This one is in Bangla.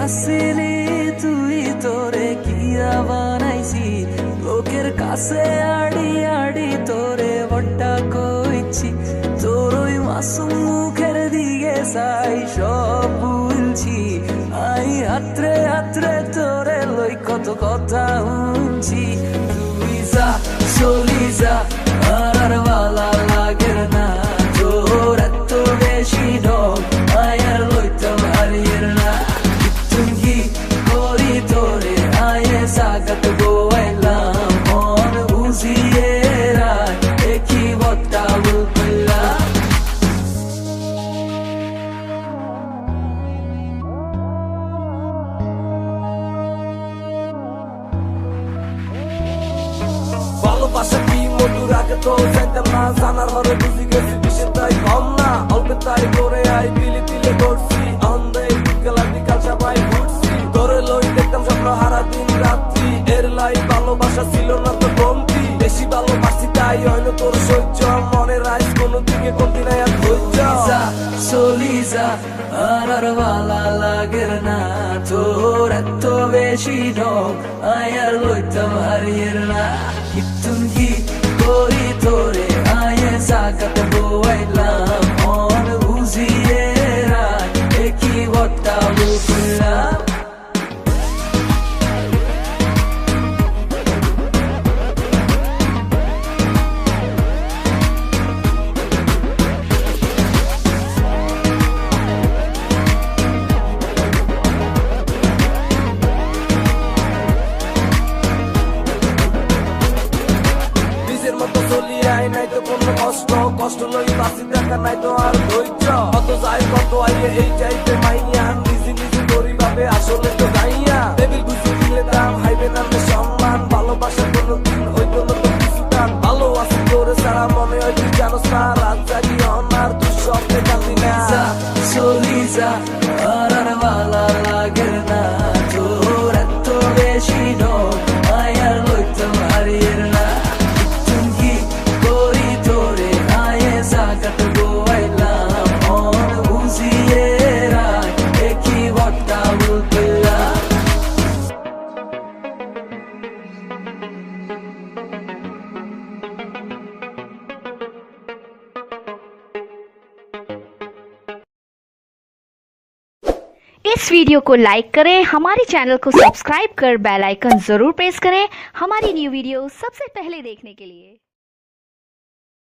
আসিলি তুই তোরে কিয়া বানাইছি লোকের কাছে আড়ি আড়ি তোরে বড্ডা কইছি তোর ওই মাসুম মুখের দিকে চাই সব ভুলছি আই হাতরে হাতরে তোরে লই কত কথা শুনছি তুই যা চলি যা আর ভালা লাগে না তোর এত বেশি ডর আয়ার লইতাম হারিয়ে না তুমি করি তোরে আয়ে জাগাত গোয়াইলাম মন বুঝিয়ে রায় একই বত্তা বললা ভালোবাসা কি মধুর আগে তো যাইতাম না জানার হরে বুঝি গেছি বিষের তাই কম না অল্পে তাই করে আই দিলে দিলে করছি অন্ধে বিকাল বিকাল সবাই ঘুরছি তোরে লই দেখতাম স্বপ্ন হারা দিন রাত্রি এর লাই ভালোবাসা ছিল না তো কমতি বেশি ভালোবাসি তাই হয়তো তোর সহ্য মনের আইস কোনো দিকে কমতি নাই আর ধৈর্য চলি যা আর ভালা লাগে না তোর এত বেশি ঢং আয়ার লইতাম হারিয়ে না তুমি করি তোরে আয়ে জাগাত গোয়াইলাম মন বুঝিয়ে রায় একই বত্তা বললা নাই তো কোনো কষ্ট কষ্ট লই বাসি দেখা নাই তো আর ধৈর্য কত যাই কত আইয়ে এই চাইতে মাইয়া নিজে নিজে করি ভাবে আসলে তো গাইয়া টেবিল বুঝে দিলে দাম হাইবে নামে সম্মান ভালোবাসা কোনো দিন হইতো না তো কিছু টান ভালো আছি তোরে সারা মনে হয় তুই জানোস না রাত জাগি অনার তুই স্বপ্নে কাঁদি না চলি যা আর ভালা লাগে না তোর এত বেশি ডর আয়ার লইতাম হারিয়ে না জাগাত গোয়াইলাম মন বুঝিয়ে রায় একই বত্তা বললা इस वीडियो को लाइक करें, हमारे चैनल को सब्सक्राइब कर बेल आइकन जरूर प्रेस करें हमारी न्यू वीडियो सबसे पहले देखने के लिए।